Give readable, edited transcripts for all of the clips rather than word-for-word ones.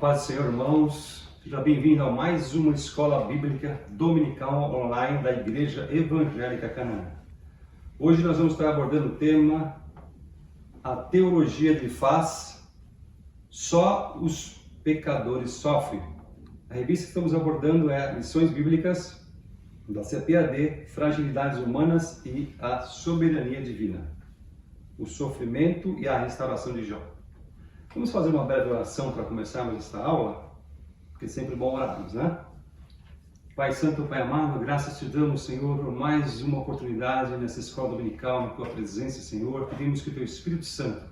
paz do Senhor, irmãos. Seja bem-vindo a mais uma escola bíblica dominical online da Igreja Evangélica Canaã. Hoje nós vamos estar abordando o tema A Teologia de Faz, Só os Pecadores Sofrem. A revista que estamos abordando é Lições Bíblicas da CPAD, Fragilidades Humanas e a Soberania Divina, o Sofrimento e a Restauração de Jó. Vamos fazer uma breve oração para começarmos esta aula, porque é sempre bom orarmos, né? Pai Santo, Pai amado, graças te damos, Senhor, por mais uma oportunidade nessa escola dominical, na tua presença, Senhor. Pedimos que o teu Espírito Santo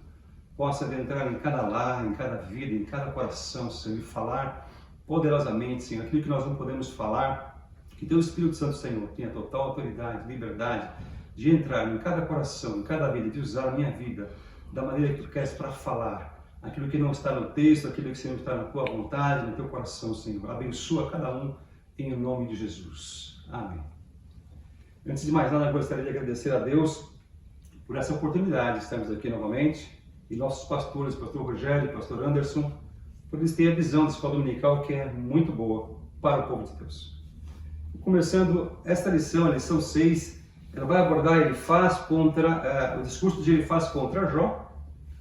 possa adentrar em cada lar, em cada vida, em cada coração, Senhor, e falar poderosamente, Senhor, aquilo que nós não podemos falar. Que teu Espírito Santo, Senhor, tenha total autoridade, liberdade de entrar em cada coração, em cada vida, de usar a minha vida da maneira que tu queres para falar. Aquilo que não está no texto, aquilo que, Senhor, está na tua vontade, no teu coração, Senhor. Abençoa cada um em nome de Jesus. Amém. Antes de mais nada, eu gostaria de agradecer a Deus por essa oportunidade de estarmos aqui novamente, e nossos pastores, pastor Rogério e pastor Anderson, por eles terem a visão da escola dominical que é muito boa para o povo de Deus. Começando esta lição, a lição 6, ela vai abordar o discurso de Elifaz contra Jó.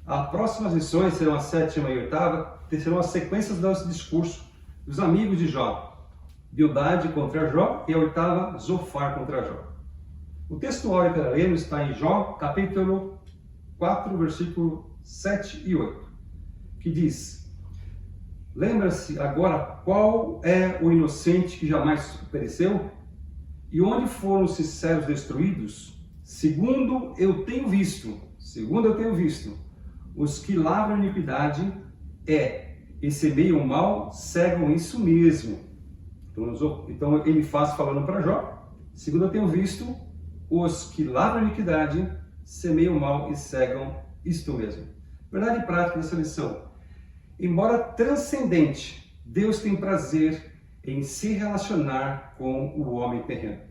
As próximas lições serão a 7ª e 8ª, serão as sequências desse discurso dos amigos de Jó. Bildade contra Jó e a 8ª, Zofar contra Jó. O texto áureo que leremos está em Jó, capítulo 4, versículo 7 e 8, que diz: Lembra-se agora qual é o inocente que jamais pereceu? E onde foram os sinceros destruídos? Segundo eu tenho visto, os que lavram iniquidade e semeiam mal, cegam isso mesmo. Então ele faz falando para Jó: segundo eu tenho visto, os que lavram iniquidade, semeiam mal e cegam isto mesmo. Verdade prática dessa lição: embora transcendente, Deus tem prazer em se relacionar com o homem terreno.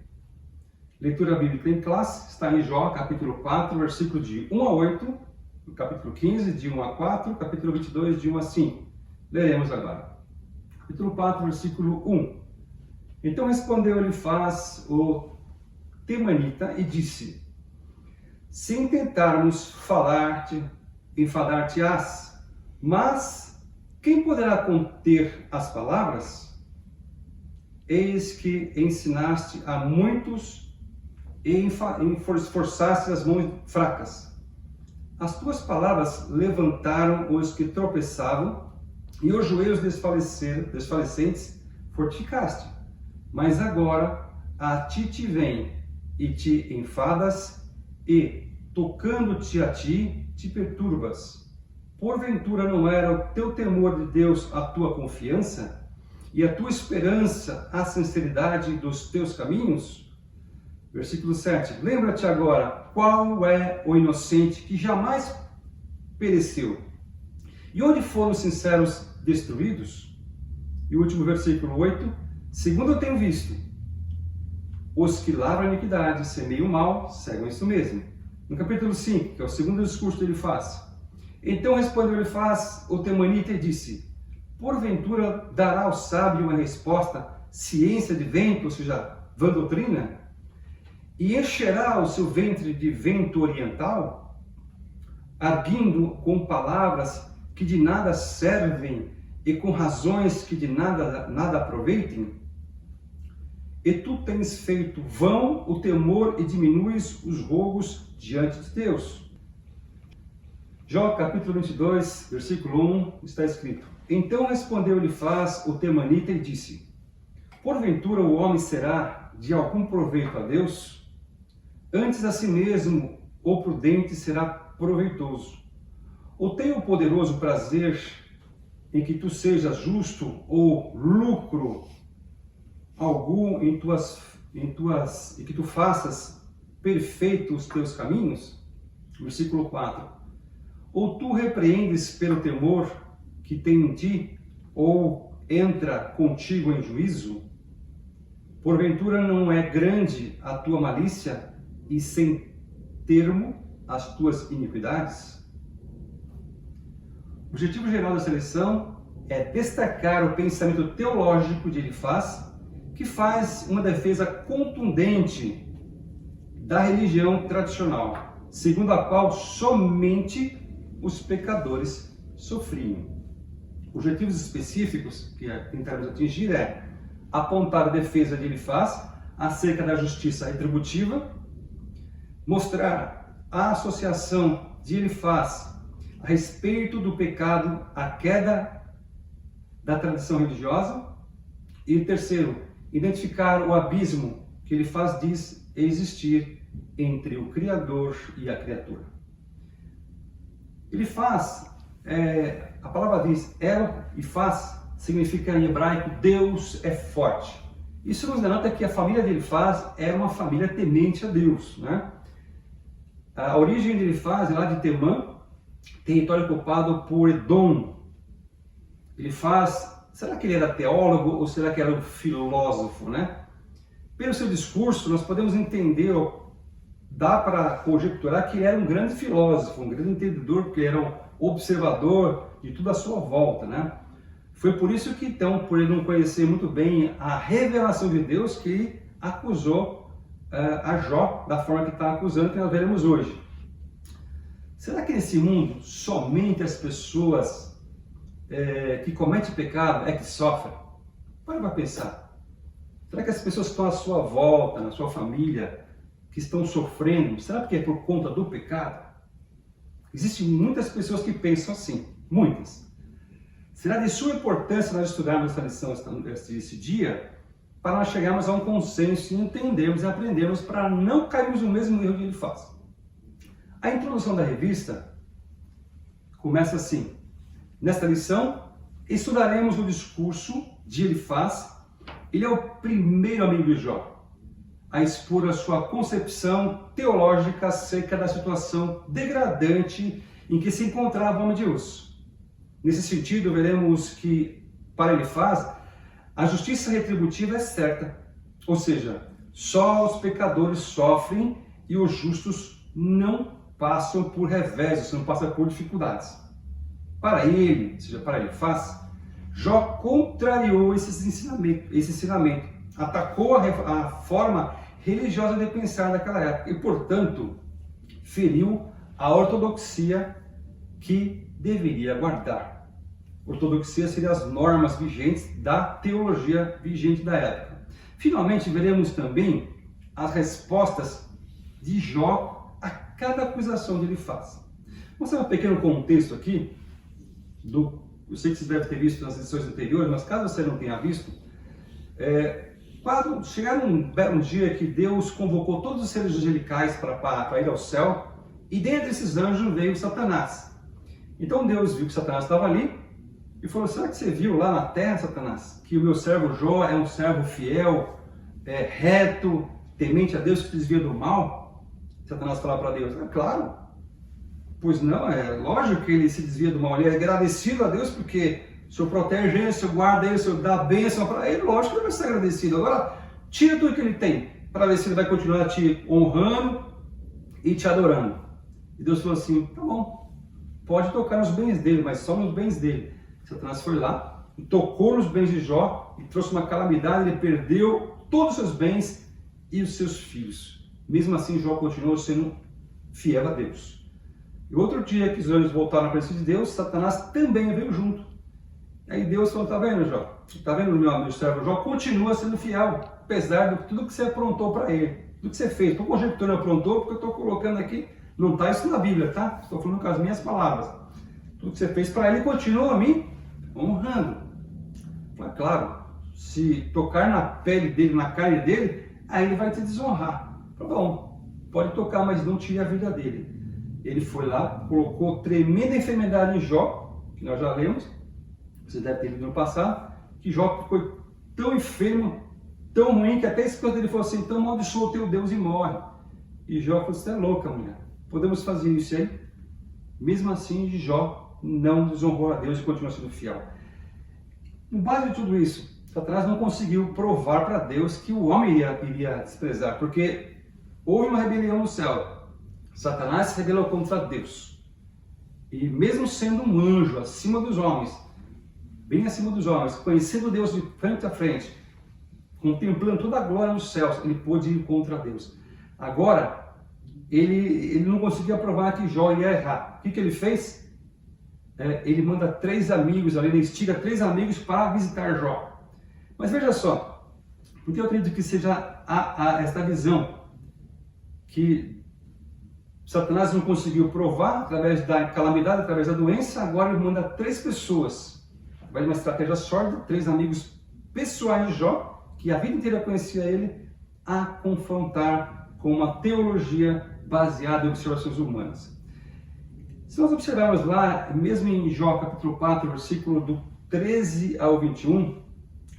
Leitura bíblica em classe está em Jó, capítulo 4, versículo de 1 a 8, capítulo 15, de 1 a 4, capítulo 22, de 1 a 5. Leremos agora. Capítulo 4, versículo 1. Então respondeu Elifaz, o temanita, e disse: Se intentarmos falar-te, enfadar-te-ás, mas quem poderá conter as palavras? Eis que ensinaste a muitos e esforçaste as mãos fracas. As tuas palavras levantaram os que tropeçavam, e os joelhos desfalecentes fortificaste. Mas agora a ti te vem, e te enfadas, e, tocando-te a ti, te perturbas. Porventura não era o teu temor de Deus a tua confiança, e a tua esperança a sinceridade dos teus caminhos? Versículo 7. Lembra-te agora qual é o inocente que jamais pereceu, e onde foram os sinceros destruídos? E o último versículo 8. Segundo eu tenho visto, os que lavram a iniquidade, semeiam o mal, cegam isso mesmo. No capítulo 5, que é o segundo discurso que ele faz. Então respondeu Elifaz, o temanita, e disse: Porventura dará ao sábio uma resposta, ciência de vento, ou seja, vã doutrina? E encherá o seu ventre de vento oriental, arguindo com palavras que de nada servem e com razões que de nada aproveitem? E tu tens feito vão o temor e diminuis os rogos diante de Deus. Jó, capítulo 22, versículo 1, está escrito: Então respondeu Elifaz, o temanita, e disse: Porventura o homem será de algum proveito a Deus? Antes a si mesmo o prudente será proveitoso. Ou tem o poderoso prazer em que tu sejas justo, ou lucro algum e que tu faças perfeitos os teus caminhos? Versículo 4. Ou tu repreendes pelo temor que tem em ti, ou entra contigo em juízo? Porventura não é grande a tua malícia e sem termo as tuas iniquidades? O objetivo geral dessa lição é destacar o pensamento teológico de Elifaz, que faz uma defesa contundente da religião tradicional, segundo a qual somente os pecadores sofriam. Objetivos específicos que tentaremos atingir é apontar a defesa de Elifaz acerca da justiça retributiva, mostrar a associação de Elifaz a respeito do pecado, a queda da tradição religiosa, e terceiro, identificar o abismo que Elifaz diz existir entre o Criador e a criatura. Elifaz, a palavra diz El e Faz, significa em hebraico Deus é forte. Isso nos denota que a família de Elifaz era uma família temente a Deus, né? A origem de Elifaz é lá de Temã, território ocupado por Edom. Elifaz, será que ele era teólogo ou será que era um filósofo, né? Pelo seu discurso, nós podemos entender, dá para conjecturar que ele era um grande filósofo, um grande entendedor, porque ele era um observador de tudo à sua volta, né? Foi por isso que, então, por ele não conhecer muito bem a revelação de Deus, que ele acusou a Jó da forma que está acusando, que nós veremos hoje. Será que nesse mundo somente as pessoas que cometem pecado é que sofrem? Para pensar. Será que as pessoas que estão à sua volta, na sua família, que estão sofrendo, será que é por conta do pecado? Existem muitas pessoas que pensam assim, muitas. Será de sua importância nós estudarmos essa lição esse dia, para nós chegarmos a um consenso e entendermos e aprendermos para não cairmos no mesmo erro que ele faz. A introdução da revista começa assim: nesta lição, estudaremos o discurso de Elifaz. Ele é o primeiro amigo de Jó a expor a sua concepção teológica acerca da situação degradante em que se encontrava o homem de Deus. Nesse sentido, veremos que, para Elifaz, a justiça retributiva é certa, ou seja, só os pecadores sofrem e os justos não passam por reveses, não passam por dificuldades. Para ele, ou seja, para Elifaz, Jó contrariou esse ensinamento, atacou a forma religiosa de pensar daquela época e, portanto, feriu a ortodoxia que deveria guardar. Ortodoxia seriam as normas vigentes da teologia vigente da época. Finalmente, veremos também as respostas de Jó a cada acusação que ele faz. Vamos ter um pequeno contexto aqui, eu sei que você deve ter visto nas edições anteriores, mas caso você não tenha visto, quando chegar um dia que Deus convocou todos os seres angelicais para ir ao céu, e dentre esses anjos veio Satanás. Então Deus viu que Satanás estava ali e falou: será que você viu lá na terra, Satanás, que o meu servo Jó é um servo fiel, reto, temente a Deus, que desvia do mal? Satanás falou para Deus: claro, pois não, é lógico que ele se desvia do mal, ele é agradecido a Deus porque o Senhor protege ele, o Senhor guarda ele, o Senhor dá bênção para ele, lógico que ele vai ser agradecido. Agora, tira tudo que ele tem, para ver se ele vai continuar te honrando e te adorando. E Deus falou assim: tá bom, pode tocar nos bens dele, mas só nos bens dele. Satanás foi lá, e tocou nos bens de Jó, e trouxe uma calamidade, ele perdeu todos os seus bens e os seus filhos. Mesmo assim, Jó continuou sendo fiel a Deus. E outro dia que os anjos voltaram à presença de Deus, Satanás também veio junto. Aí Deus falou: tá vendo, Jó? Tá vendo o meu servo Jó? Continua sendo fiel, apesar de tudo que você aprontou para ele, tudo que você fez. Estou conjecturando aprontou, porque eu estou colocando aqui, não está isso na Bíblia, tá? Estou falando com as minhas palavras. Tudo que você fez para ele, continua a mim honrando. Mas claro, se tocar na pele dele, na carne dele, aí ele vai te desonrar. Tá bom, pode tocar, mas não tire a vida dele. Ele foi lá, colocou tremenda enfermidade em Jó, que nós já lemos, você deve ter lido no passado, que Jó ficou tão enfermo, tão ruim, que até esse canto ele falou assim: então amaldiçoa o teu Deus e morre. E Jó falou: você é louca, mulher, podemos fazer isso aí? Mesmo assim, Jó não desonrou a Deus e continuou sendo fiel. Com base em tudo isso, Satanás não conseguiu provar para Deus que o homem iria desprezar, porque houve uma rebelião no céu. Satanás se rebelou contra Deus. E mesmo sendo um anjo acima dos homens, bem acima dos homens, conhecendo Deus de frente a frente, contemplando toda a glória nos céus, ele pôde ir contra Deus. Agora, ele não conseguia provar que Jó ia errar. O que ele fez? Ele manda 3 amigos, ele instiga 3 amigos para visitar Jó. Mas veja só, porque eu acredito que seja esta visão que Satanás não conseguiu provar através da calamidade, através da doença, agora ele manda 3 pessoas. Vai uma estratégia sórdida, 3 amigos pessoais de Jó, que a vida inteira conhecia ele, a confrontar com uma teologia baseada em observações humanas. Se nós observarmos lá, mesmo em Jó capítulo 4, versículo do 13 ao 21,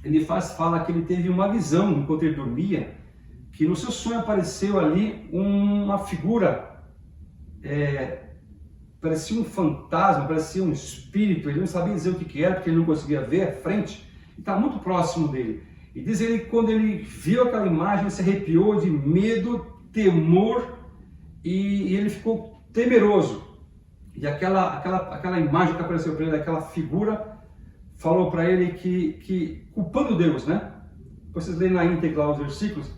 ele fala que ele teve uma visão enquanto ele dormia, que no seu sonho apareceu ali uma figura, parecia um fantasma, parecia um espírito, ele não sabia dizer o que era, porque ele não conseguia ver à frente, e está muito próximo dele. E diz ele que quando ele viu aquela imagem, ele se arrepiou de medo, temor, e ele ficou temeroso. E aquela imagem que apareceu para ele, aquela figura, falou para ele que culpando Deus, né? Vocês leem na íntegra os versículos.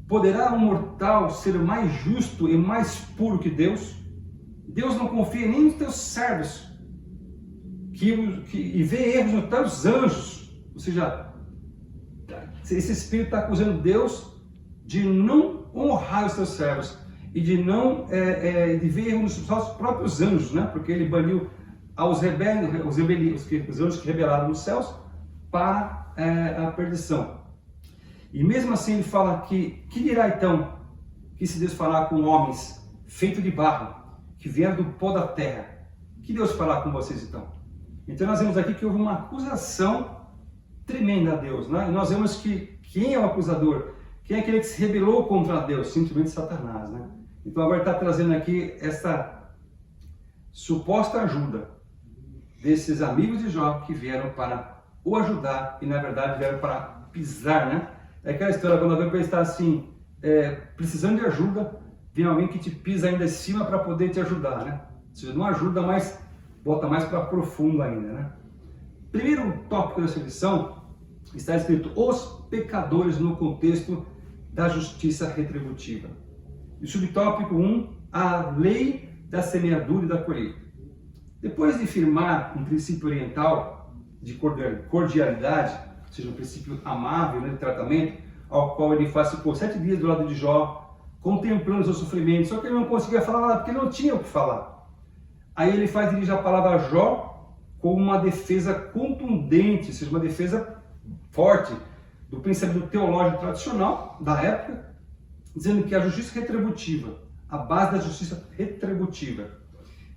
Poderá um mortal ser mais justo e mais puro que Deus? Deus não confia nem nos teus servos e vê erros nos teus anjos. Ou seja, esse espírito está acusando Deus de não honrar os teus servos e de não de ver erros nos seus próprios anjos, né? Porque ele baniu aos rebeldes, os anjos que rebelaram nos céus para a perdição. E mesmo assim ele fala que dirá então que se Deus falar com homens feitos de barro, que vieram do pó da terra, que Deus falar com vocês então? Então nós vemos aqui que houve uma acusação tremenda a Deus, né? E nós vemos que quem é o acusador? Quem é aquele que se rebelou contra Deus? Simplesmente Satanás, né? Então agora está trazendo aqui essa suposta ajuda desses amigos de Jó que vieram para o ajudar e na verdade vieram para pisar, né? É aquela história quando alguém está assim, precisando de ajuda, vem alguém que te pisa ainda em cima para poder te ajudar, né? Ou seja, não ajuda, mas bota mais para profundo ainda, né? Primeiro tópico dessa lição está escrito os pecadores no contexto da justiça retributiva. E subtópico 1, a lei da semeadura e da colheita. Depois de firmar um princípio oriental de cordialidade, ou seja, um princípio amável, né, de tratamento, ao qual ele ficou 7 dias do lado de Jó, contemplando o seu sofrimento, só que ele não conseguia falar nada, porque ele não tinha o que falar. Aí ele dirige a palavra a Jó com uma defesa contundente, ou seja, uma defesa forte do pensamento teológico tradicional da época, dizendo que a justiça retributiva, a base da justiça retributiva,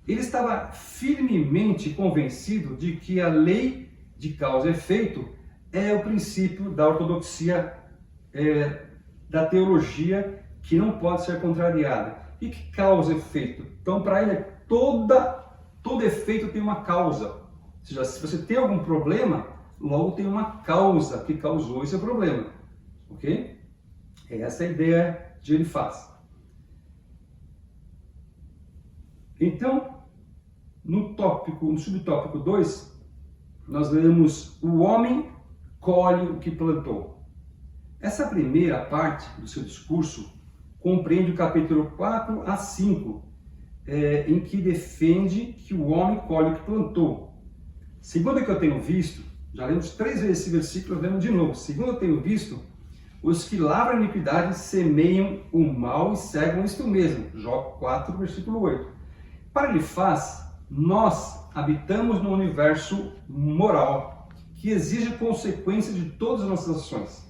ele estava firmemente convencido de que a lei de causa e efeito é o princípio da ortodoxia, da teologia, que não pode ser contrariada. E que causa e efeito? Então, para ele, todo efeito tem uma causa. Ou seja, se você tem algum problema, logo tem uma causa que causou esse problema. Ok? É essa a ideia de Elifaz. Então, no subtópico 2, nós lemos: o homem colhe o que plantou. Essa primeira parte do seu discurso compreende o capítulo 4 a 5, em que defende que o homem colhe o que plantou. Segundo o que eu tenho visto, já lemos 3 vezes esse versículo, lemos de novo. Segundo eu tenho visto, os que lavram a iniquidade semeiam o mal e cegam isto mesmo. Jó 4, versículo 8. Para Elifaz, nós habitamos num universo moral que exige consequência de todas as nossas ações.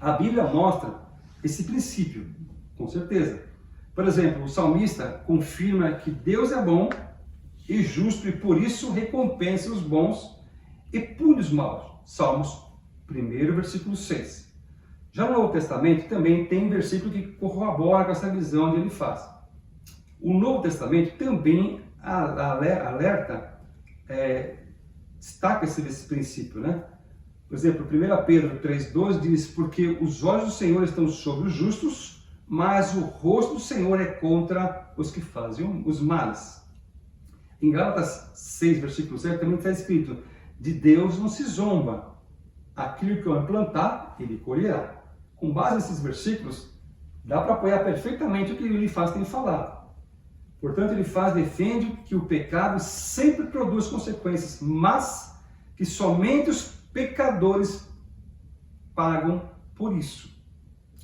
A Bíblia mostra esse princípio, com certeza. Por exemplo, o salmista confirma que Deus é bom e justo e por isso recompensa os bons e pune os maus. Salmos 1, versículo 6. Já no Novo Testamento também tem um versículo que corrobora com essa visão de Elifaz. O Novo Testamento também alerta, destaca esse princípio, né? Por exemplo, 1 Pedro 3,12 diz: porque os olhos do Senhor estão sobre os justos, mas o rosto do Senhor é contra os que fazem os males. Em Gálatas 6, versículo 7, também está escrito: De Deus não se zomba. Aquilo que o homem plantar, ele colherá. Com base nesses versículos, dá para apoiar perfeitamente o que Elifaz tem falado. Portanto, Elifaz defende que o pecado sempre produz consequências, mas que somente os pecadores pagam por isso.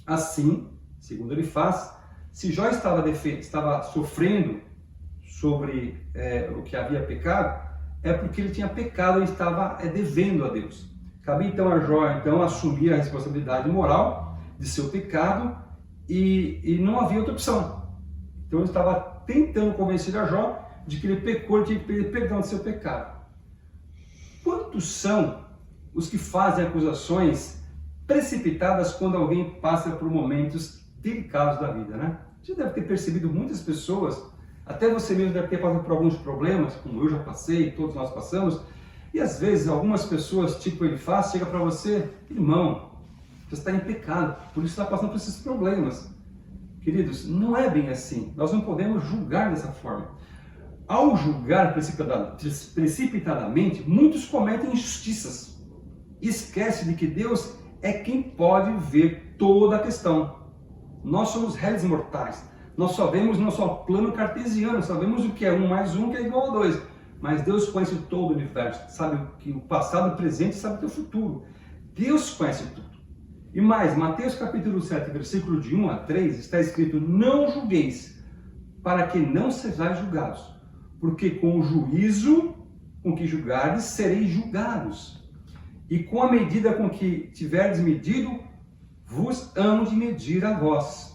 Assim, segundo Elifaz, se Jó estava sofrendo sobre o que havia pecado, é porque ele tinha pecado e estava devendo a Deus. Cabia então a Jó assumir a responsabilidade moral de seu pecado e não havia outra opção. Então ele estava tentando convencer a Jó de que ele pecou e tinha que pedir perdão do seu pecado. Quantos são os que fazem acusações precipitadas quando alguém passa por momentos delicados da vida, né? Você deve ter percebido muitas pessoas, até você mesmo deve ter passado por alguns problemas, como eu já passei, todos nós passamos, e às vezes algumas pessoas, tipo Elifaz, chegam para você, irmão, você está em pecado, por isso está passando por esses problemas. Queridos, não é bem assim. Nós não podemos julgar dessa forma. Ao julgar precipitadamente, muitos cometem injustiças. Esquece de que Deus é quem pode ver toda a questão. Nós somos réis mortais. Nós só vemos nosso plano cartesiano, só vemos o que é 1 mais 1 que é igual a 2. Mas Deus conhece todo o universo, sabe que o passado, o presente, sabe o teu futuro. Deus conhece tudo. E mais, Mateus capítulo 7, versículo de 1 a 3, está escrito: não julgueis, para que não sejais julgados, porque com o juízo com que julgardes, sereis julgados. E com a medida com que tiverdes medido, vos hão de medir a vós.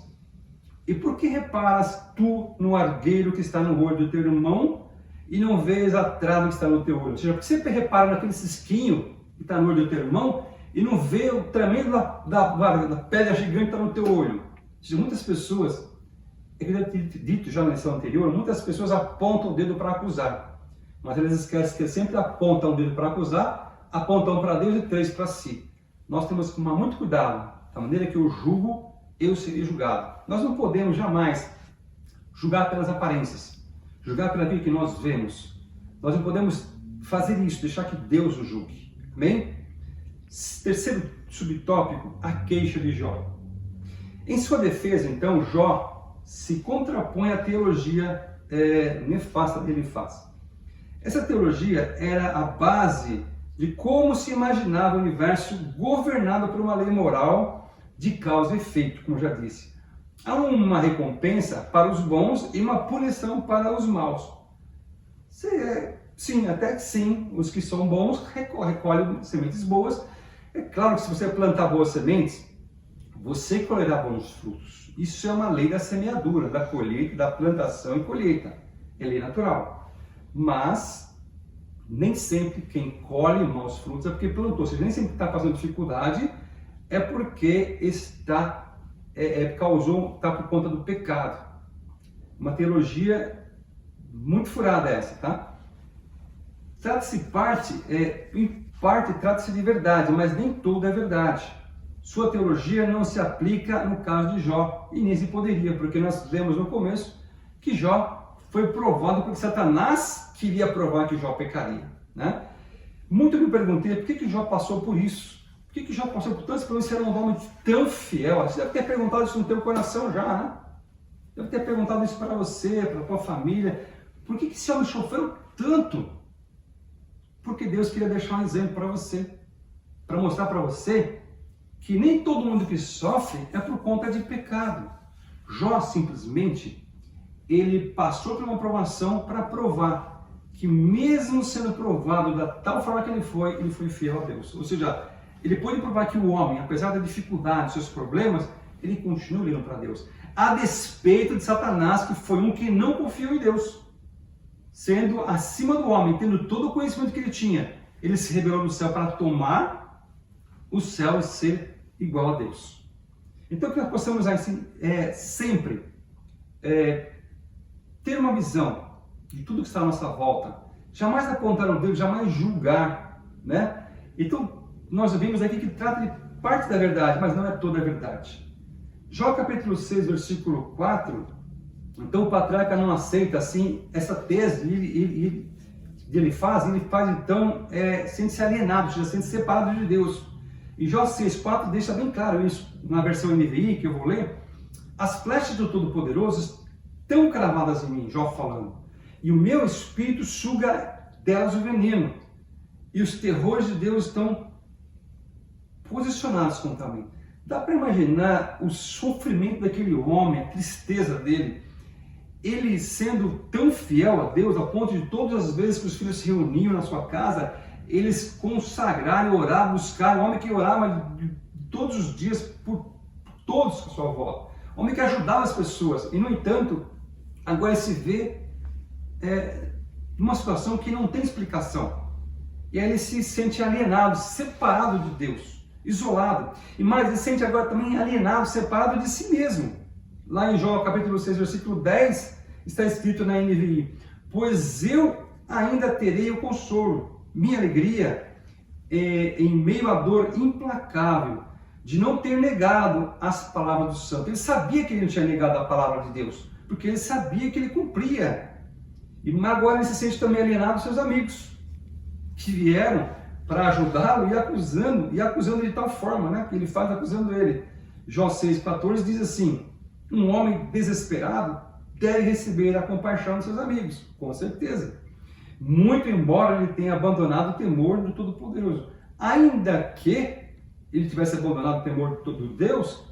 E por que reparas tu no argueiro que está no olho do teu irmão, e não vês a trave que está no teu olho? Ou seja, por que você repara naquele cisquinho que está no olho do teu irmão, e não vê o tremendo da pedra gigante que está no teu olho? Ou seja, muitas pessoas, eu já tinha dito já na lição anterior, muitas pessoas apontam o dedo para acusar, mas eles esquecem que sempre apontam o dedo para acusar, apontam para Deus e 3 para si. Nós temos que tomar muito cuidado, da maneira que eu julgo, eu serei julgado. Nós não podemos jamais julgar pelas aparências, julgar pela vida que nós vemos. Nós não podemos fazer isso, deixar que Deus o julgue. Amém? Terceiro subtópico, a queixa de Jó. Em sua defesa, então, Jó se contrapõe à teologia nefasta que ele faz. Essa teologia era a base de como se imaginava o universo governado por uma lei moral de causa e efeito, como já disse. Há uma recompensa para os bons e uma punição para os maus. Sim, até que sim, os que são bons recolhem sementes boas. É claro que se você plantar boas sementes, você colherá bons frutos. Isso é uma lei da semeadura, da colheita, da plantação e colheita. É lei natural. Mas nem sempre quem colhe maus frutos é porque plantou. Ou seja, nem sempre está passando dificuldade é porque está por conta do pecado. Uma teologia muito furada essa, tá? Em parte trata-se de verdade, mas nem tudo é verdade. Sua teologia não se aplica no caso de Jó, e nem se poderia, porque nós vemos no começo que Jó foi provado porque Satanás queria provar que Jó pecaria, né? Muito me perguntei por que Jó passou por isso. Por que Jó passou por tantos problemas se era um homem tão fiel? Você deve ter perguntado isso no teu coração já, né? Deve ter perguntado isso para você, para a tua família. Por que esse homem sofreu tanto? Porque Deus queria deixar um exemplo para você. Para mostrar para você que nem todo mundo que sofre é por conta de pecado. Jó simplesmente, ele passou por uma provação para provar que mesmo sendo provado da tal forma que ele foi fiel a Deus. Ou seja, ele pôde provar que o homem, apesar da dificuldade, dos seus problemas, ele continua olhando para Deus. A despeito de Satanás, que foi um que não confiou em Deus. Sendo acima do homem, tendo todo o conhecimento que ele tinha, ele se rebelou no céu para tomar o céu e ser igual a Deus. Então, que nós possamos assim, sempre ter uma visão de tudo que está à nossa volta, jamais apontar o dedo, jamais julgar, né? Então, nós vimos aqui que trata de parte da verdade, mas não é toda a verdade. Jó capítulo 6, versículo 4, então o patriarca não aceita assim essa tese, ele ele faz então, sente-se alienado, já sente separado de Deus. E Jó 6,4 deixa bem claro isso, na versão NVI, que eu vou ler. As flechas do Todo-Poderoso estão cravadas em mim, Jó falando, e o meu espírito suga delas o veneno, e os terrores de Deus estão posicionados contra mim. Dá para imaginar o sofrimento daquele homem, a tristeza dele, ele sendo tão fiel a Deus, a ponto de todas as vezes que os filhos se reuniam na sua casa, eles consagrarem, orar, buscar, um homem que orava todos os dias por todos à sua volta, um homem que ajudava as pessoas, e no entanto, agora ele se vê numa situação que não tem explicação, e aí ele se sente alienado, separado de Deus, isolado, e mais, ele se sente agora também alienado, separado de si mesmo. Lá em Jó capítulo 6, versículo 10, está escrito na NVI: pois eu ainda terei o consolo, minha alegria em meio à dor implacável de não ter negado as palavras do santo. Ele sabia que ele não tinha negado a palavra de Deus, porque ele sabia que ele cumpria. E agora ele se sente também alienado dos seus amigos, que vieram para ajudá-lo e acusando de tal forma, né, que ele faz acusando ele. Jó 6,14 diz assim: um homem desesperado deve receber a compaixão dos seus amigos, com certeza. Muito embora ele tenha abandonado o temor do Todo-Poderoso. Ainda que ele tivesse abandonado o temor do Deus,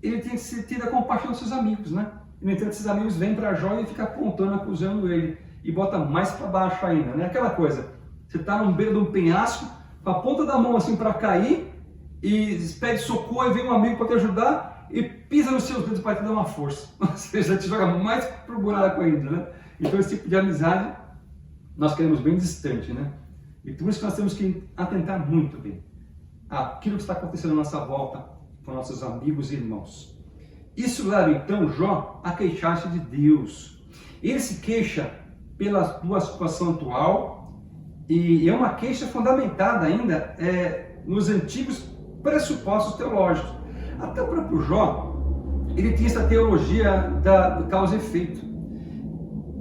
ele tem que ter a compaixão dos seus amigos, né? E, no entanto, esses amigos vêm para Jó e ficam apontando, acusando ele, e bota mais para baixo ainda, né? Aquela coisa, você está no beiro de um penhasco, com a ponta da mão assim para cair, e pede socorro e vem um amigo para te ajudar, e pisa nos seus dedos para te dar uma força. Ou seja, te joga mais para o buraco ainda, né? Então esse tipo de amizade nós queremos bem distante, né? E por isso que nós temos que atentar muito bem àquilo que está acontecendo à nossa volta com nossos amigos e irmãos. Isso leva então Jó a queixar-se de Deus. Ele se queixa pela sua situação atual e é uma queixa fundamentada ainda nos antigos pressupostos teológicos. Até o próprio Jó, ele tinha essa teologia da causa e efeito.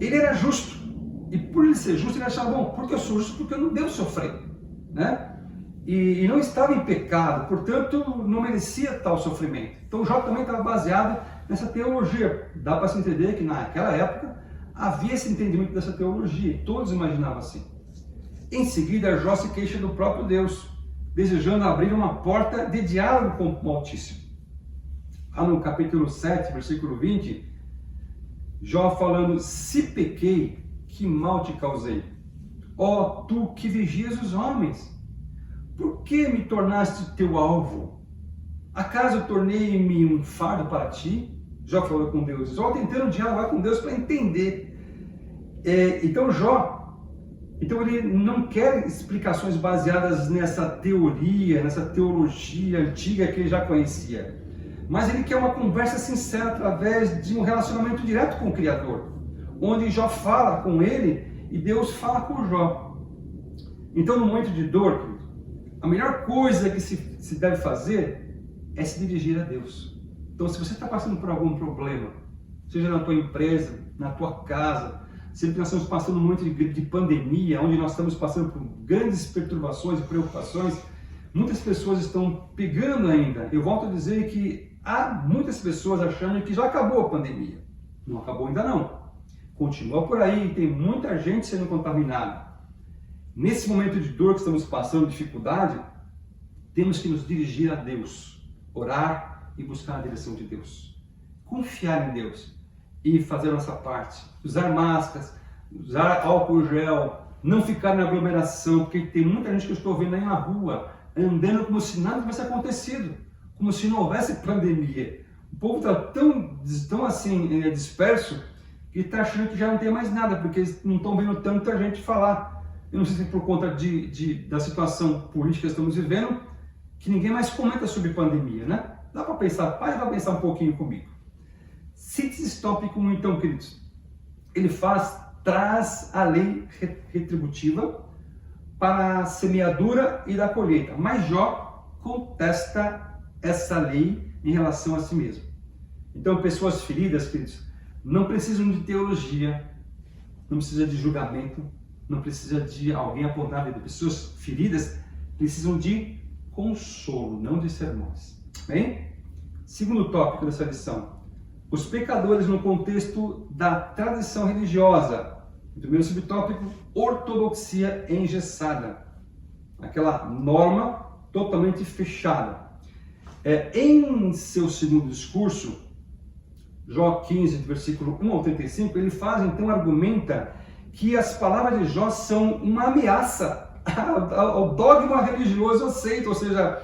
Ele era justo, e por ele ser justo, ele achava, bom, porque eu sou justo, porque eu não devo sofrer, né? E não estava em pecado, portanto, não merecia tal sofrimento. Então Jó também estava baseado nessa teologia. Dá para se entender que naquela época havia esse entendimento dessa teologia, e todos imaginavam assim. Em seguida, Jó se queixa do próprio Deus, desejando abrir uma porta de diálogo com o Altíssimo. Lá no capítulo 7, versículo 20, Jó falando: se pequei, que mal te causei? Ó tu que vigias os homens, por que me tornaste teu alvo? Acaso tornei-me um fardo para ti? Jó falou com Deus. Jó tentando dialogar com Deus para entender. Então ele não quer explicações baseadas nessa teoria, nessa teologia antiga que ele já conhecia. Mas ele quer uma conversa sincera através de um relacionamento direto com o Criador, onde Jó fala com ele e Deus fala com Jó. Então, no momento de dor, querido, a melhor coisa que se deve fazer é se dirigir a Deus. Então, se você está passando por algum problema, seja na tua empresa, na tua casa, sempre que nós estamos passando um momento de pandemia, onde nós estamos passando por grandes perturbações e preocupações, muitas pessoas estão pegando ainda. Eu volto a dizer que há muitas pessoas achando que já acabou a pandemia. Não acabou ainda não. Continua por aí, tem muita gente sendo contaminada. Nesse momento de dor que estamos passando, dificuldade, temos que nos dirigir a Deus, orar e buscar a direção de Deus. Confiar em Deus e fazer a nossa parte. Usar máscaras, usar álcool gel, não ficar na aglomeração, porque tem muita gente que eu estou vendo aí na rua, andando como se nada tivesse acontecido, como se não houvesse pandemia. O povo está tão assim, disperso, que está achando que já não tem mais nada, porque eles não estão vendo tanta gente falar. Eu não sei se é por conta da situação política que estamos vivendo, que ninguém mais comenta sobre pandemia, né? Dá para pensar, pai, vai pensar um pouquinho comigo. Síntese tópico 1, então, queridos. Ele traz a lei retributiva para a semeadura e da colheita, mas Jó contesta essa lei em relação a si mesmo. Então, pessoas feridas, queridos, não precisam de teologia, não precisam de julgamento, não precisa de alguém apontar dedo. Pessoas feridas precisam de consolo, não de sermões. Bem? Segundo tópico dessa lição. Os pecadores no contexto da tradição religiosa. Primeiro subtópico, ortodoxia engessada. Aquela norma totalmente fechada. Em seu segundo discurso, Jó 15, versículo 1 ao 35, ele faz, então, argumenta que as palavras de Jó são uma ameaça ao dogma religioso aceito, ou seja,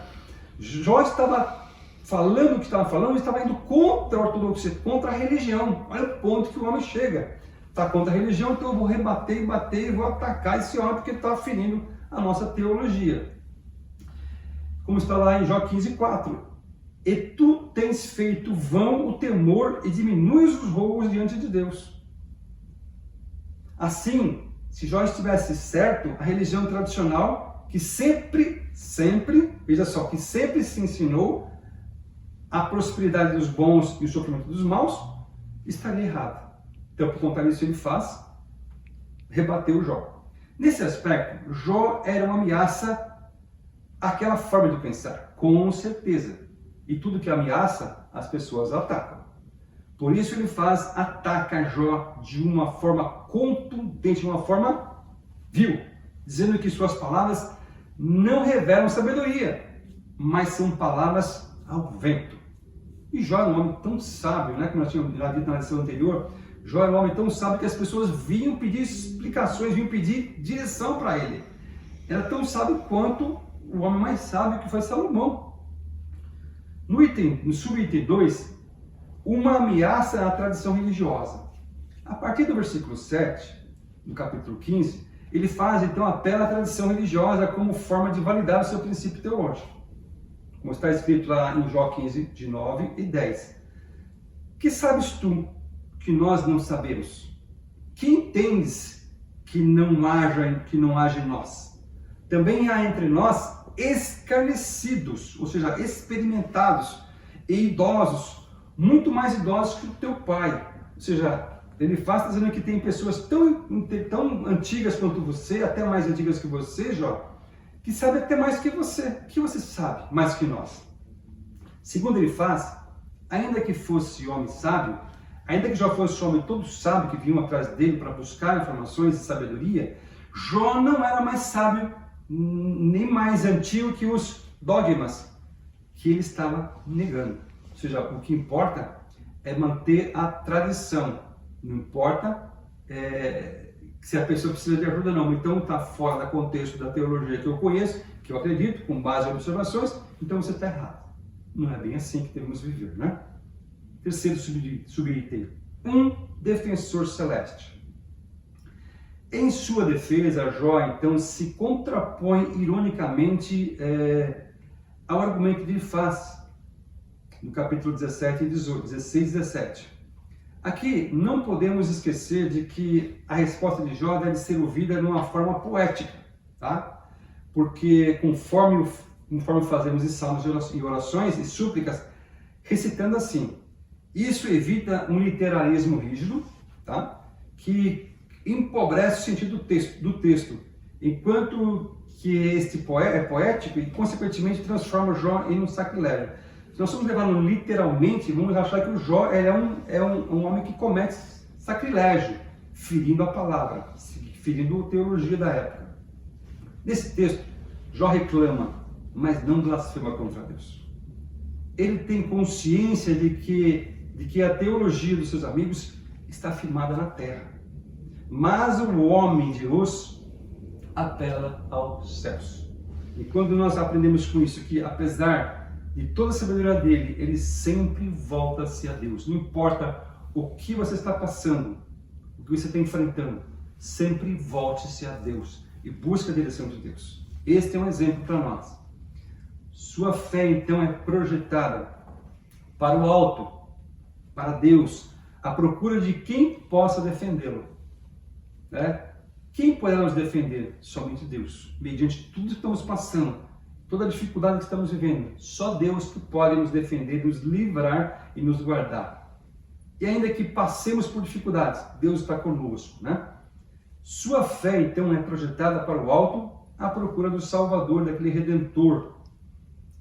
Jó estava falando o que estava falando, estava indo contra a ortodoxia, contra a religião. Olha o ponto que o homem chega. Está contra a religião, então eu vou rebater e bater e vou atacar esse homem porque está ferindo a nossa teologia. Como está lá em Jó 15, 4. E tu tens feito vão o temor e diminuis os roubos diante de Deus. Assim, se Jó estivesse certo, a religião tradicional, que sempre, veja só, que sempre se ensinou a prosperidade dos bons e o sofrimento dos maus, estaria errada. Então, por conta disso, ele faz rebater o Jó. Nesse aspecto, Jó era uma ameaça àquela forma de pensar, com certeza. E tudo que ameaça, as pessoas atacam. Por isso ele ataca Jó de uma forma contundente, de uma forma vil, dizendo que suas palavras não revelam sabedoria, mas são palavras ao vento. E Jó era um homem tão sábio, né? Como nós tínhamos já dito na lição anterior, Jó era um homem tão sábio que as pessoas vinham pedir explicações, vinham pedir direção para ele. Era tão sábio quanto o homem mais sábio que foi Salomão. No subitem 2, uma ameaça à tradição religiosa. A partir do versículo 7, do capítulo 15, ele faz então apelo à tradição religiosa como forma de validar o seu princípio teológico. Como está escrito lá em Jó 15, de 9 e 10. Que sabes tu que nós não sabemos? Que entendes que não haja em nós? Também há entre nós escarnecidos, ou seja, experimentados e idosos, muito mais idosos que o teu pai. Ou seja, ele faz dizendo que tem pessoas tão antigas quanto você, até mais antigas que você, Jó, que sabem até mais que você. O que você sabe mais que nós? Segundo ele faz, ainda que fosse homem sábio, ainda que Jó fosse homem todo sábio que vinham atrás dele para buscar informações e sabedoria, Jó não era mais sábio nem mais antigo que os dogmas que ele estava negando. Ou seja, o que importa é manter a tradição. Não importa se a pessoa precisa de ajuda ou não. Então está fora do contexto da teologia que eu conheço, que eu acredito, com base em observações, então você está errado. Não é bem assim que devemos viver, né? Terceiro subitem. Um defensor celeste. Em sua defesa, Jó, então, se contrapõe ironicamente ao argumento de Elifaz, no capítulo 17 e 16 e 17. Aqui não podemos esquecer de que a resposta de Jó deve ser ouvida de uma forma poética, tá? Porque conforme fazemos em salmos e orações e súplicas, recitando assim, isso evita um literalismo rígido, tá? Que empobrece o sentido do texto, enquanto que este é poético e, consequentemente, transforma Jó em um sacrilégio. Se nós formos levar literalmente, vamos achar que o Jó é um homem que comete sacrilégio, ferindo a palavra, ferindo a teologia da época. Nesse texto, Jó reclama, mas não blasfema contra Deus. Ele tem consciência de que a teologia dos seus amigos está firmada na terra. Mas o homem de luz apela aos céus. E quando nós aprendemos com isso, que apesar de toda a sabedoria dele, ele sempre volta-se a Deus. Não importa o que você está passando, o que você está enfrentando, sempre volte-se a Deus e busque a direção de Deus. Este é um exemplo para nós. Sua fé, então, é projetada para o alto, para Deus, à procura de quem possa defendê-lo. Quem poderá nos defender? Somente Deus. Mediante tudo que estamos passando, toda a dificuldade que estamos vivendo, só Deus que pode nos defender, nos livrar e nos guardar. E ainda que passemos por dificuldades, Deus está conosco, né? Sua fé, então, é projetada para o alto à procura do Salvador, daquele Redentor.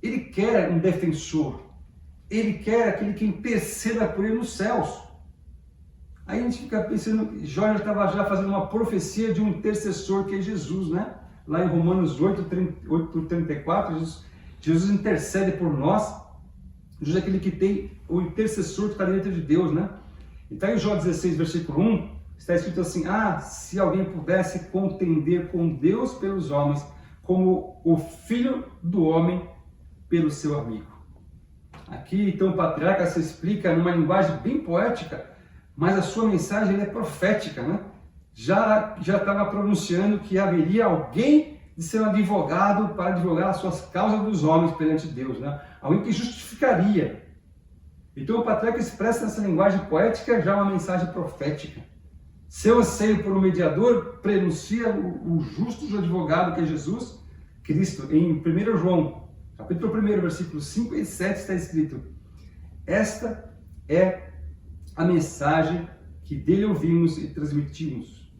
Ele quer um defensor. Ele quer aquele que interceda por ele nos céus. Aí a gente fica pensando, Jó já estava fazendo uma profecia de um intercessor que é Jesus, né? Lá em Romanos 8:34, Jesus intercede por nós. Jesus é aquele que tem o intercessor que está dentro de Deus, né? Então em Jó 16, versículo 1, está escrito assim: se alguém pudesse contender com Deus pelos homens, como o Filho do Homem pelo seu amigo. Aqui, então, o patriarca se explica numa linguagem bem poética, mas a sua mensagem é profética, né? Já estava pronunciando que haveria alguém de ser um advogado para advogar as suas causas dos homens perante Deus, né? Alguém que justificaria. Então, o patriarca expressa nessa linguagem poética já uma mensagem profética. Seu anseio por um mediador prenuncia o justo advogado que é Jesus Cristo. Em 1 João, capítulo 1, versículos 5 e 7, está escrito: esta é a mensagem que dele ouvimos e transmitimos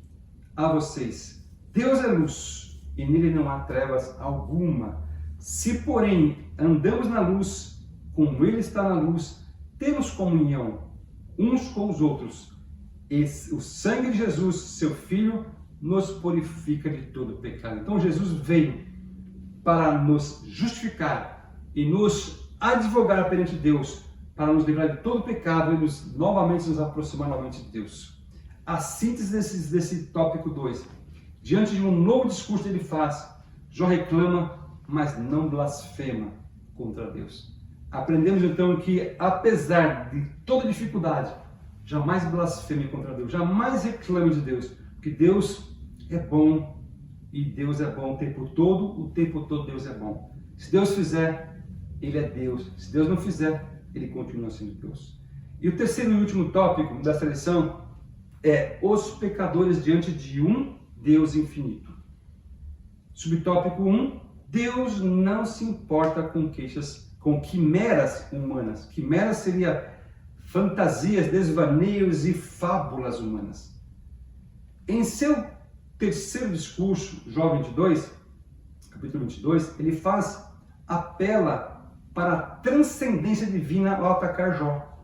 a vocês. Deus é luz e nele não há trevas alguma. Se, porém, andamos na luz, como ele está na luz, temos comunhão uns com os outros. E o sangue de Jesus, seu Filho, nos purifica de todo pecado. Então Jesus veio para nos justificar e nos advogar perante Deus, para nos livrar de todo pecado e novamente nos aproximar novamente de Deus. A síntese desse tópico 2. Diante de um novo discurso que ele faz, Jó reclama, mas não blasfema contra Deus. Aprendemos então que, apesar de toda dificuldade, jamais blasfeme contra Deus, jamais reclame de Deus, porque Deus é bom e Deus é bom o tempo todo Deus é bom. Se Deus fizer, Ele é Deus. Se Deus não fizer, Ele continua sendo Deus. E o terceiro e último tópico dessa lição é os pecadores diante de um Deus infinito. Subtópico 1, Deus não se importa com quimeras humanas. Quimeras seria fantasias, desvaneios e fábulas humanas. Em seu terceiro discurso, Jó 22, capítulo 22, ele apela para a transcendência divina ao atacar Jó.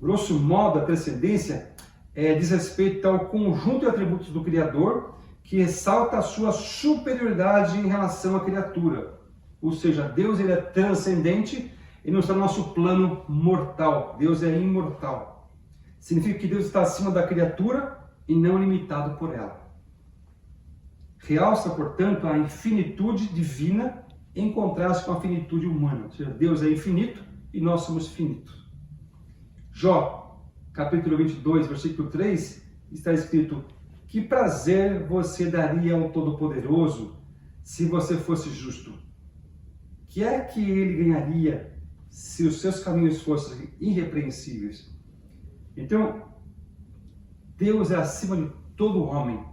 Grosso modo, a transcendência diz respeito ao conjunto de atributos do Criador, que ressalta a sua superioridade em relação à criatura. Ou seja, Deus ele é transcendente e não está no nosso plano mortal. Deus é imortal. Significa que Deus está acima da criatura e não limitado por ela. Realça, portanto, a infinitude divina em contraste com a finitude humana. Ou seja, Deus é infinito e nós somos finitos. Jó, capítulo 22, versículo 3, está escrito: que prazer você daria ao Todo-Poderoso se você fosse justo? Que é que ele ganharia se os seus caminhos fossem irrepreensíveis? Então, Deus é acima de todo homem.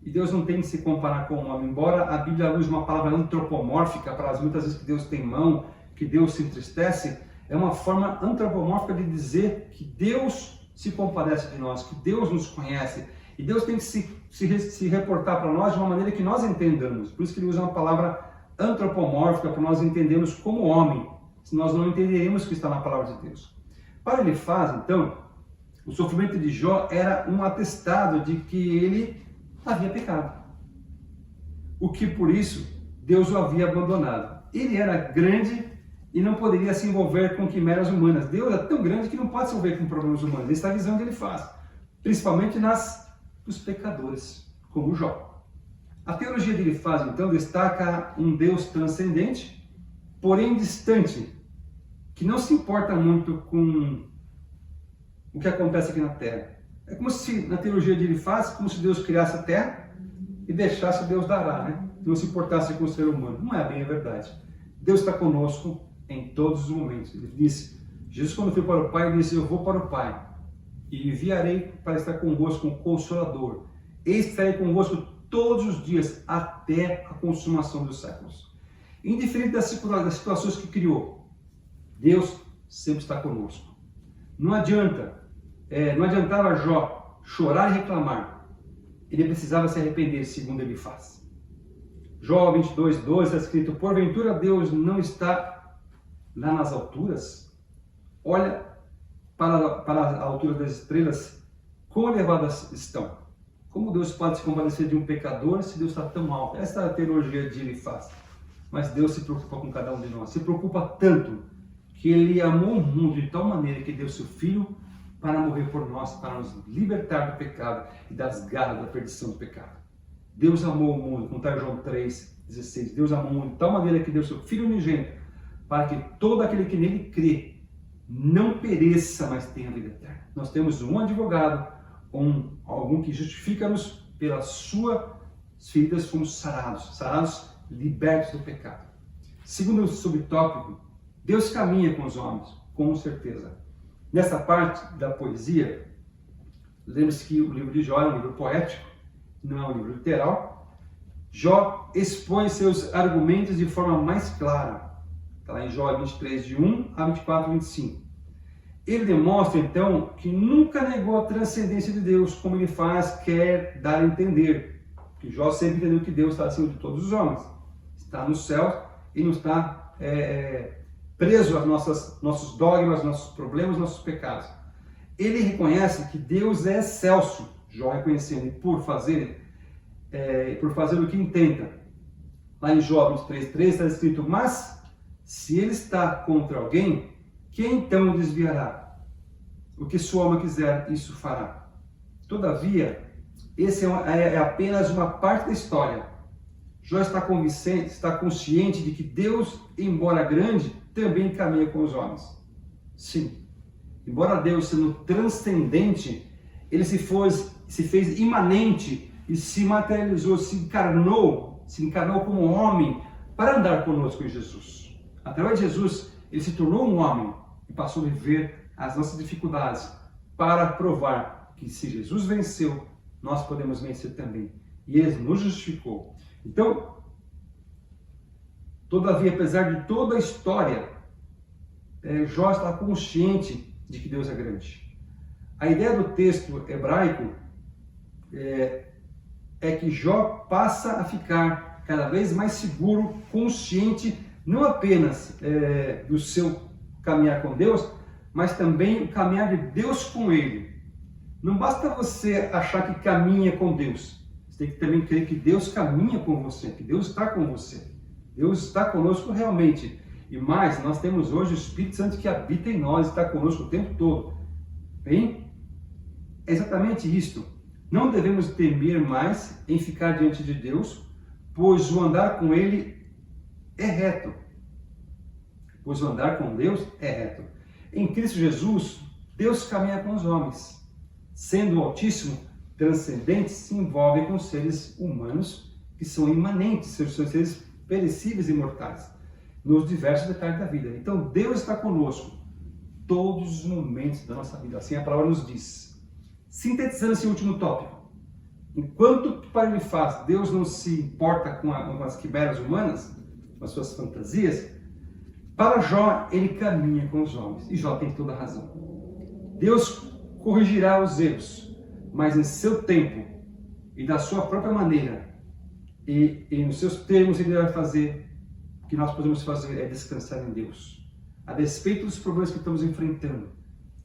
E Deus não tem que se comparar com o homem. Embora a Bíblia use uma palavra antropomórfica para as muitas vezes que Deus tem mão, que Deus se entristece, é uma forma antropomórfica de dizer que Deus se compadece de nós, que Deus nos conhece. E Deus tem que se reportar para nós de uma maneira que nós entendamos. Por isso que ele usa uma palavra antropomórfica para nós entendermos como homem. Se nós não entenderemos o que está na palavra de Deus. Para ele faz, então, o sofrimento de Jó era um atestado de que ele havia pecado. O que por isso Deus o havia abandonado. Ele era grande e não poderia se envolver com quimeras humanas. Deus é tão grande que não pode se envolver com problemas humanos. Essa é a visão que ele faz. Principalmente dos pecadores, como Jó. A teologia dele faz, então, destaca um Deus transcendente, porém distante, que não se importa muito com o que acontece aqui na Terra. É como se, na teologia dele faz, como se Deus criasse a Terra e deixasse Deus dará, né? Não se importasse com o ser humano. Não é bem a verdade. Deus está conosco em todos os momentos. Ele disse, Jesus quando foi para o Pai, ele disse, eu vou para o Pai e enviarei para estar convosco um Consolador. Eis que estarei convosco todos os dias até a consumação dos séculos. Indiferente das situações que criou, Deus sempre está conosco. Não adiantava Jó chorar e reclamar, ele precisava se arrepender, segundo ele faz. Jó 22:12 está escrito: porventura Deus não está lá nas alturas? Olha para a altura das estrelas, quão elevadas estão. Como Deus pode se compadecer de um pecador se Deus está tão alto? Essa é a teologia de ele faz. Mas Deus se preocupa com cada um de nós. Se preocupa tanto que ele amou o mundo de tal maneira que deu seu Filho para morrer por nós, para nos libertar do pecado e das garras da perdição do pecado. Deus amou o mundo, como está em João 3:16. Deus amou o mundo de tal maneira que deu seu Filho unigênito para que todo aquele que nele crê não pereça, mas tenha vida eterna. Nós temos um advogado, algum que justifica-nos pelas suas feridas, fomos sarados, libertos do pecado. Segundo o subtópico, Deus caminha com os homens, com certeza. Nessa parte da poesia, lembre-se que o livro de Jó é um livro poético, não é um livro literal. Jó expõe seus argumentos de forma mais clara. Está lá em Jó 23, de 1 a 24, 25. Ele demonstra, então, que nunca negou a transcendência de Deus, como ele quer dar a entender. Que Jó sempre entendeu que Deus está acima de todos os homens. Está no céu e não está preso aos nossos dogmas, nossos problemas, nossos pecados. Ele reconhece que Deus é excelso, Jó reconhecendo, e por fazer o que intenta. Lá em Jó 23:3 está escrito: mas se ele está contra alguém, quem então o desviará? O que sua alma quiser, isso fará. Todavia, esse é apenas uma parte da história. Jó está consciente de que Deus, embora grande, também caminha com os homens. Sim, embora Deus sendo transcendente, ele se fez imanente e se materializou, se encarnou como homem para andar conosco em Jesus. Através de Jesus, ele se tornou um homem e passou a viver as nossas dificuldades para provar que se Jesus venceu, nós podemos vencer também. E ele nos justificou. Então, todavia, apesar de toda a história, Jó está consciente de que Deus é grande. A ideia do texto hebraico é que Jó passa a ficar cada vez mais seguro, consciente, não apenas do seu caminhar com Deus, mas também o caminhar de Deus com ele. Não basta você achar que caminha com Deus. Você tem que também crer que Deus caminha com você, que Deus está com você. Deus está conosco realmente. E mais, nós temos hoje o Espírito Santo que habita em nós, está conosco o tempo todo. Bem, é exatamente isto. Não devemos temer mais em ficar diante de Deus, pois o andar com Ele é reto. Pois o andar com Deus é reto. Em Cristo Jesus, Deus caminha com os homens. Sendo o Altíssimo, transcendente, se envolve com seres humanos que são imanentes, são seres perecíveis e mortais, nos diversos detalhes da vida. Então, Deus está conosco todos os momentos da nossa vida. Assim a palavra nos diz. Sintetizando esse último tópico, enquanto para ele faz, Deus não se importa com as quimeras humanas, com as suas fantasias, para Jó, ele caminha com os homens. E Jó tem toda a razão. Deus corrigirá os erros, mas em seu tempo e da sua própria maneira. E nos seus termos ele vai fazer o que nós podemos fazer é descansar em Deus. A despeito dos problemas que estamos enfrentando,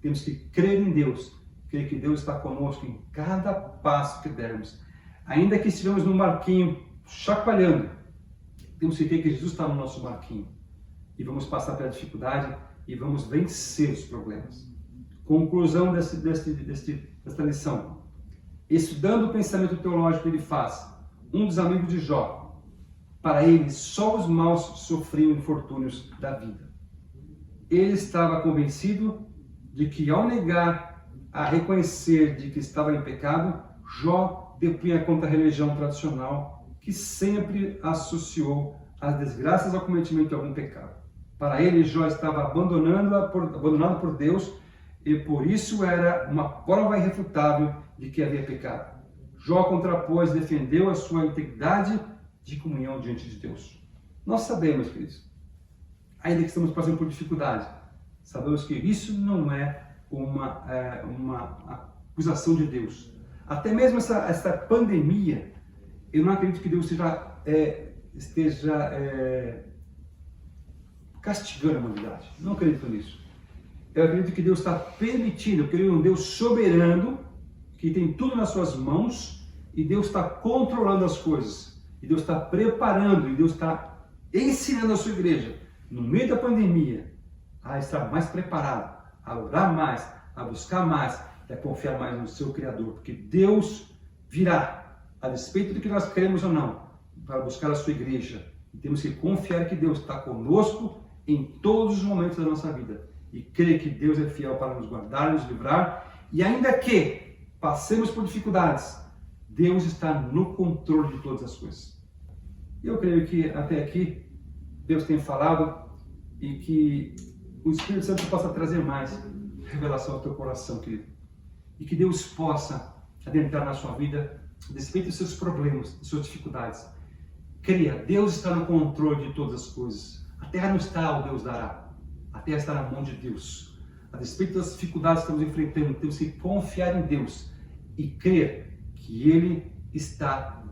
temos que crer em Deus, crer que Deus está conosco em cada passo que dermos. Ainda que estivemos num barquinho chacoalhando, temos que crer que Jesus está no nosso barquinho. E vamos passar pela dificuldade e vamos vencer os problemas. Conclusão desta lição. Estudando o pensamento teológico que ele faz, um dos amigos de Jó, para ele só os maus sofriam infortúnios da vida. Ele estava convencido de que ao negar a reconhecer de que estava em pecado, Jó depunha contra a religião tradicional que sempre associou as desgraças ao cometimento de algum pecado. Para ele, Jó estava abandonado por Deus e por isso era uma prova irrefutável de que havia pecado. Jó contrapôs, defendeu a sua integridade de comunhão diante de Deus. Nós sabemos, queridos, ainda que estamos passando por dificuldade, sabemos que isso não é uma acusação de Deus. Até mesmo essa pandemia, eu não acredito que Deus esteja castigando a humanidade. Não acredito nisso. Eu acredito que Deus está permitindo, porque Ele é um Deus soberano, que tem tudo nas suas mãos, e Deus está controlando as coisas. E Deus está preparando, e Deus está ensinando a sua igreja, no meio da pandemia, a estar mais preparado, a orar mais, a buscar mais, e a confiar mais no seu Criador. Porque Deus virá, a despeito do que nós queremos ou não, para buscar a sua igreja. E temos que confiar que Deus está conosco em todos os momentos da nossa vida. E crer que Deus é fiel para nos guardar, nos livrar. E ainda que passemos por dificuldades, Deus está no controle de todas as coisas. Eu creio que até aqui Deus tem falado e que o Espírito Santo possa trazer mais revelação ao teu coração, querido. E que Deus possa adentrar na sua vida, a despeito dos seus problemas, das suas dificuldades. Creia, Deus está no controle de todas as coisas. A terra não está, o Deus dará. A terra está na mão de Deus. A despeito das dificuldades que estamos enfrentando, temos que confiar em Deus e crer que Ele está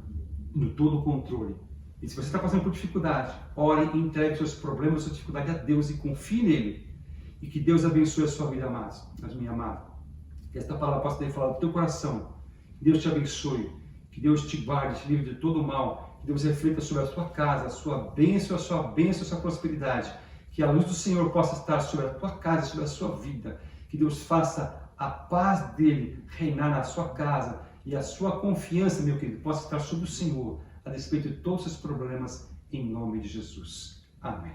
no todo o controle. E se você está passando por dificuldade, ore e entregue seus problemas, sua dificuldade a Deus e confie nele. E que Deus abençoe a sua vida, minha amada. Que esta palavra possa ter falado do teu coração. Que Deus te abençoe. Que Deus te guarde, te livre de todo o mal. Que Deus reflita sobre a sua casa, a sua bênção, a sua prosperidade. Que a luz do Senhor possa estar sobre a tua casa, sobre a sua vida. Que Deus faça a paz dele reinar na sua casa. E a sua confiança, meu querido, possa estar sobre o Senhor, a despeito de todos os seus problemas, em nome de Jesus. Amém.